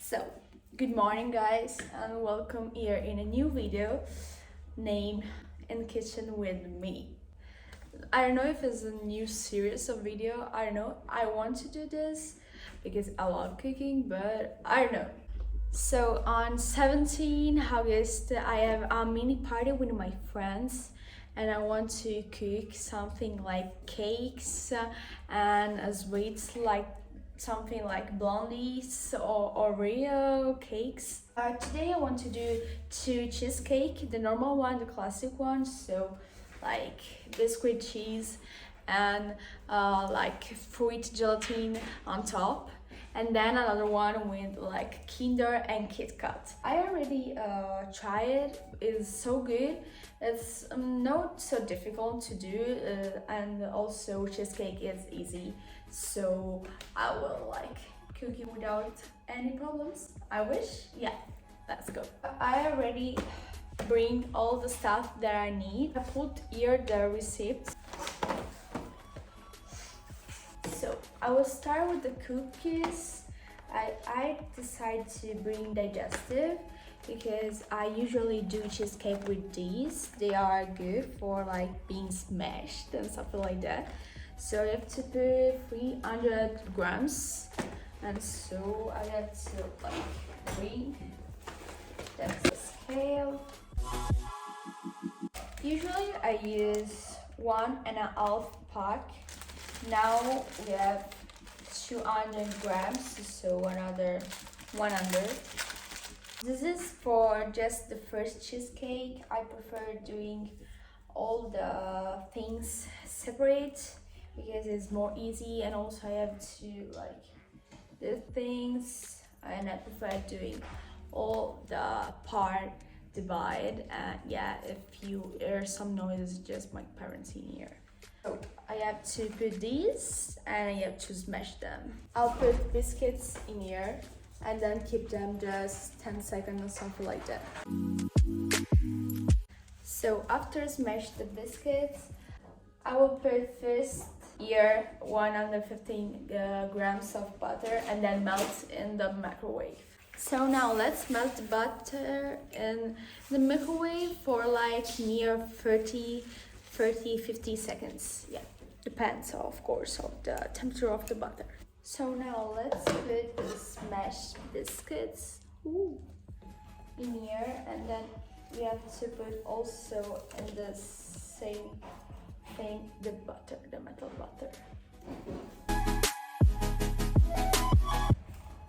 So, good morning guys and welcome here in a new video named In the Kitchen with Me. I don't know if it's a new series of video, I don't know. I want to do this because I love cooking, but I don't know. So on 17 August, I have a mini party with my friends and I want to cook something like cakes and sweets like something like blondies or Oreo cakes. Today I want to do two cheesecake, the normal one, the classic one, so like biscuit cheese and like fruit gelatin on top, and then another one with like Kinder and Kit Kat. I already tried it. It's so good. It's not so difficult to do, and also cheesecake is easy, so I will like cook it without any problems. I wish. Yeah, let's go. I already bring all the stuff that I need. I put here the receipts. So I will start with the cookies. I decided to bring digestive because I usually do cheesecake with these. They are good for like being smashed and something like that. So I have to put 300 grams, and so I have to like bring, that's the scale. Usually I use 1.5 pack. Now we have 200 grams, so another 100. This is for just the first cheesecake. I prefer doing all the things separate because it's more easy, and also I have to like do things, and I prefer doing all the part divide. And yeah, if you hear some noise, just my parents in here. So I have to put these and I have to smash them. I'll put biscuits in here and then keep them just 10 seconds or something like that. So after smash the biscuits, I will put first here 115 grams of butter and then melt in the microwave. So now let's melt the butter in the microwave for like near 30-50 seconds. Yeah, depends of course of the temperature of the butter. So now let's put the smashed biscuits in here, and then we have to put also in the same thing the butter, the metal butter.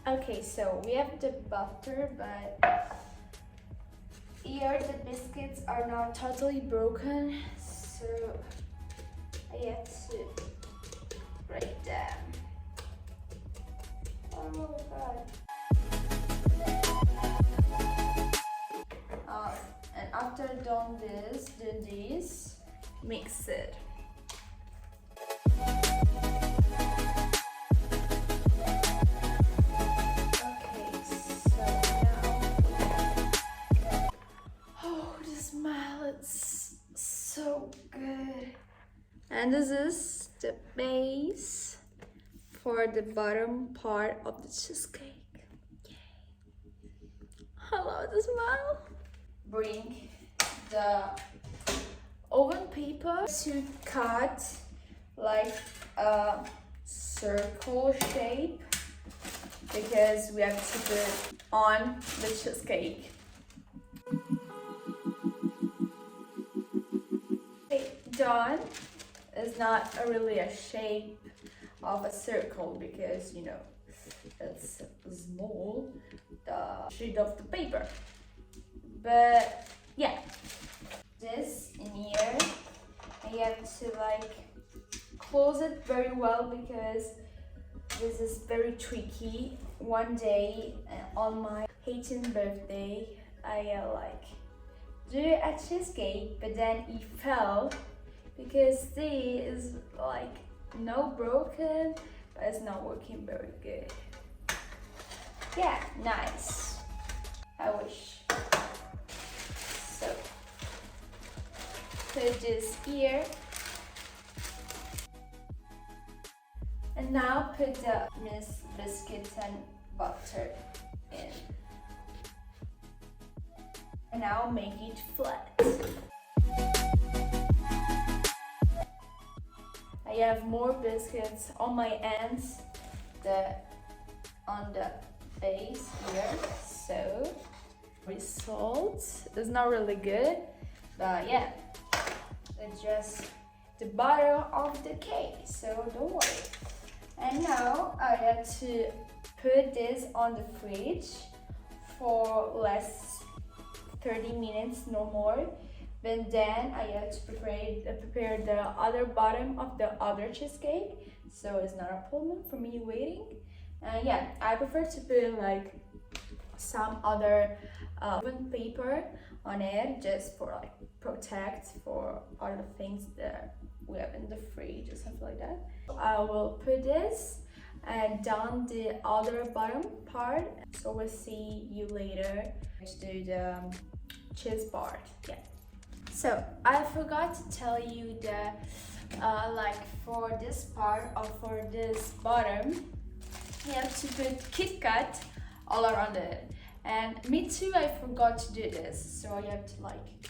Okay, so we have the butter, but here the biscuits are not totally broken, so I have to break them. Oh god. And after done this, do this, mix it. It's so good. And this is the base for the bottom part of the cheesecake. Yay. I love the smell. Bring the oven paper to cut like a circle shape because we have to put on the cheesecake. Done is not really a shape of a circle because, you know, it's small, the sheet of the paper. But yeah, this in here, I have to like close it very well because this is very tricky. One day on my 18th birthday, I like do a cheesecake, but then it fell because this is like no broken, but it's not working very good. Yeah, nice. I wish. So put this here, and now put the biscuits and butter in. And now make it flat. I have more biscuits on my ends, on the base here. So result is not really good, but yeah, it's just the bottom of the cake, so don't worry. And now I have to put this on the fridge for less 30 minutes, no more. But then I have to prepare the other bottom of the other cheesecake, so it's not a problem for me waiting. And yeah, I prefer to put like some other woven paper on it, just for like protect for other things that we have in the fridge or something like that. I will put this and down the other bottom part, so we'll see you later to do the cheese part. Yeah. So I forgot to tell you that like for this part or for this bottom, you have to put KitKat all around it. And me too, I forgot to do this, so I have to like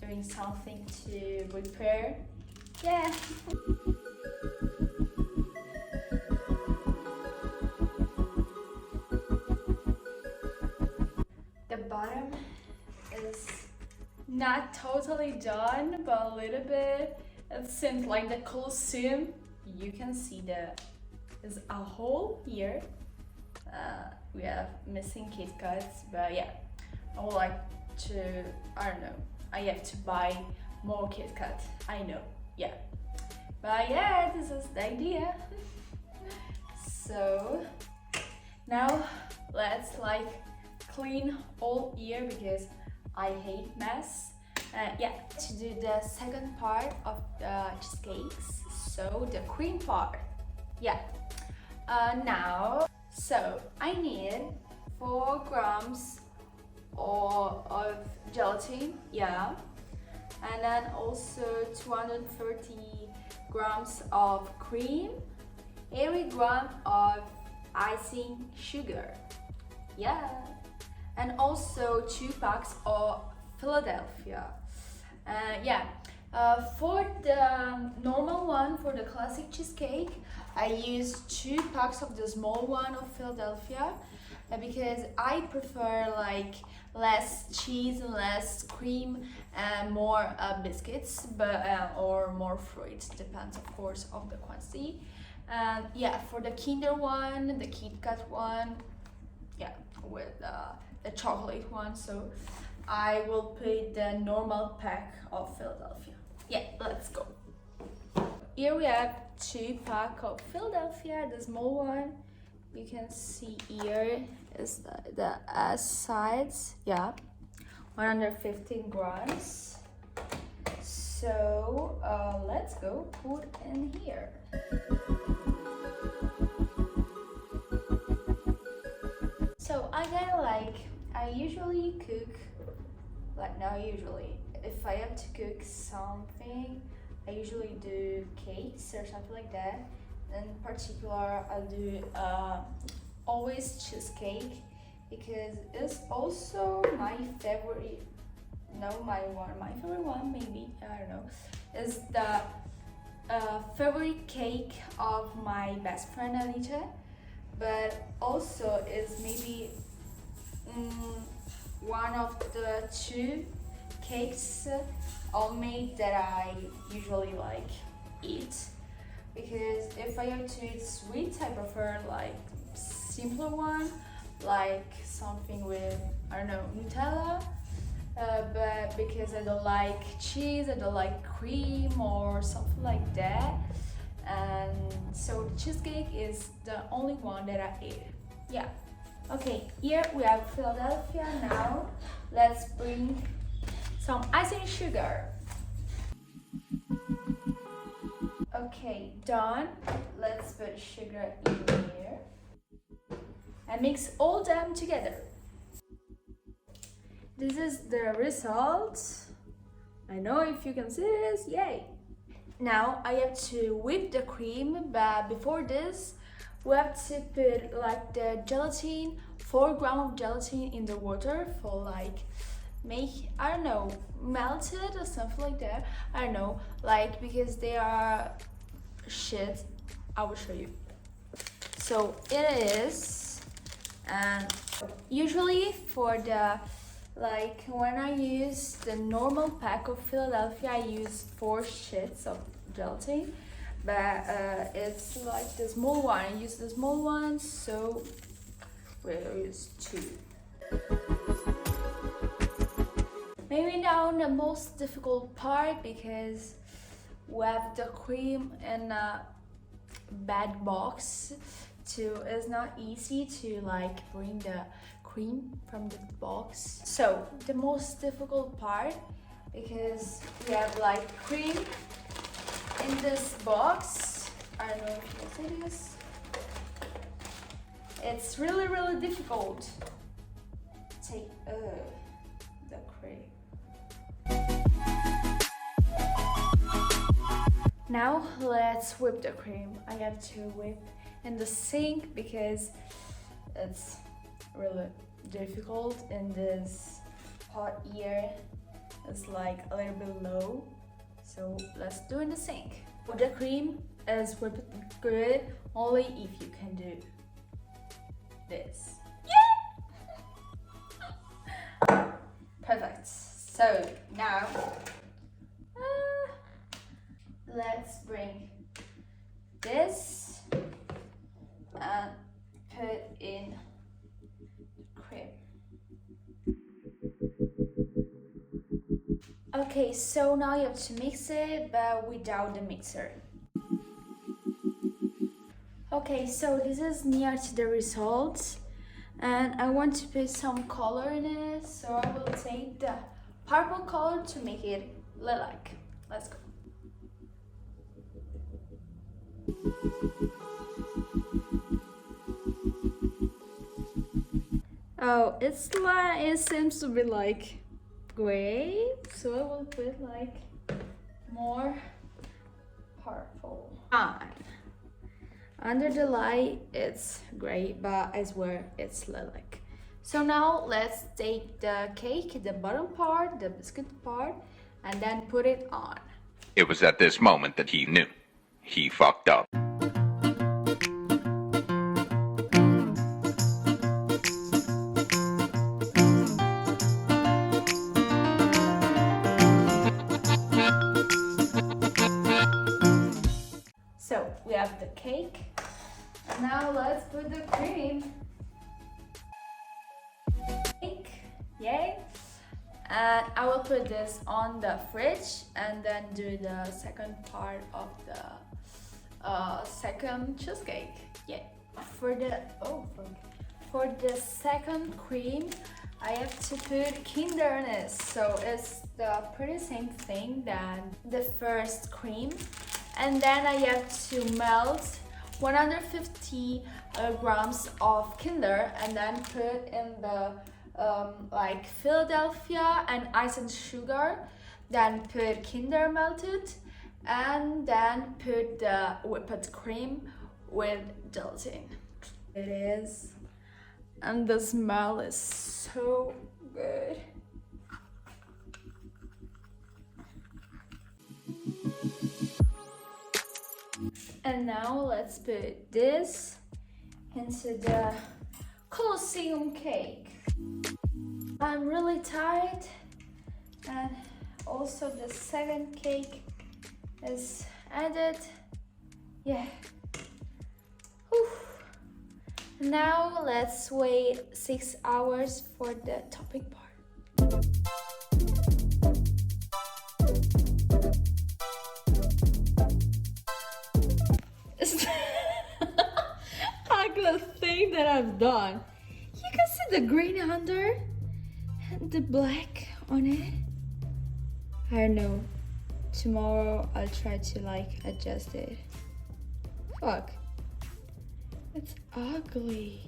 doing something to repair. Yeah. The bottom is not totally done, but a little bit. It seems like the Colosseum. You can see there's a hole here. We have missing KitKats, but yeah, I would like to, I don't know, I have to buy more KitKat, I know, yeah. But yeah, this is the idea. So now let's like clean all here because I hate mess. Yeah, to do the second part of the cheesecakes, so the cream part. Yeah. Now, so I need 4 grams of gelatin, yeah, and then also 230 grams of cream, 80 grams of icing sugar, yeah, and also 2 packs of Philadelphia. Yeah, for the normal one, for the classic cheesecake, I use 2 packs of the small one of Philadelphia because I prefer like less cheese and less cream and more biscuits, but or more fruit, depends of course of the quantity. And yeah, for the Kinder one, the Kit Kat one, yeah, with the chocolate one, so I will put the normal pack of Philadelphia. Yeah, let's go. Here we have 2 packs of Philadelphia, the small one. You can see here is the S sides, yeah, 115 grams. So let's go put in here. So I usually cook, like not usually, if I have to cook something, I usually do cakes or something like that. In particular, I do always cheesecake because it's also my favorite. No, my favorite one maybe, I don't know, is the favorite cake of my best friend Anita, but also is maybe one of the 2 cakes homemade that I usually like eat, because if I have to eat sweet, I prefer like simpler one, like something with, I don't know, Nutella, but because I don't like cheese, I don't like cream or something like that, and so the cheesecake is the only one that I eat. Yeah. Okay, here we have Philadelphia. Now let's bring some icing sugar. Okay, done. Let's put sugar in here and mix all them together. This is the result. I know if you can see this, yay! Now I have to whip the cream, but before this we have to put like the gelatin, 4 grams of gelatin in the water for like I don't know, melt it or something like that. I don't know, like because they are shit. I will show you. So it is, and usually for the like when I use the normal pack of Philadelphia, I use 4 sheets of gelatin, but it's like the small one. I use the small one, so we'll use 2. Maybe now the most difficult part, because we have the cream in a bad box too. It's not easy to like bring the cream from the box. So the most difficult part, because we have like cream in this box. I don't know if you can see this. It's really difficult. Take the cream. Now let's whip the cream. I have to whip in the sink because it's really difficult in this hot air. It's like a little bit low, so let's do in the sink. The cream is whipped good only if you can do this. Yeah! Perfect. So now let's bring this and put in cream. Okay, so now you have to mix it, but without the mixer. Okay, so this is near to the result, and I want to put some color in it, so I will take the purple color to make it lilac. Let's go. Oh, it seems to be like gray, so I will put like more purple. Under the light it's gray, but I swear it's lilac. So now let's take the cake, the bottom part, the biscuit part, and then put it on. It was at this moment that he knew. He fucked up. So we have the cake, and now let's put the cream. Yay! And I will put this on the fridge and then do the second part of the second cheesecake. Yeah. For the second cream, I have to put Kinder in it. So it's the pretty same thing than the first cream. And then I have to melt 150 grams of Kinder and then put in the like Philadelphia and ice and sugar, then put Kinder melted, and then put the whipped cream with gelatin. It is, and the smell is so good. And now let's put this into the Colosseum cake. I'm really tired, and also the second cake is added. Yeah. Whew. Now let's wait 6 hours for the topping part. It's the ugliest thing that I've done. You can see the green under and the black on it. I don't know. Tomorrow I'll try to like adjust it. Fuck. It's ugly.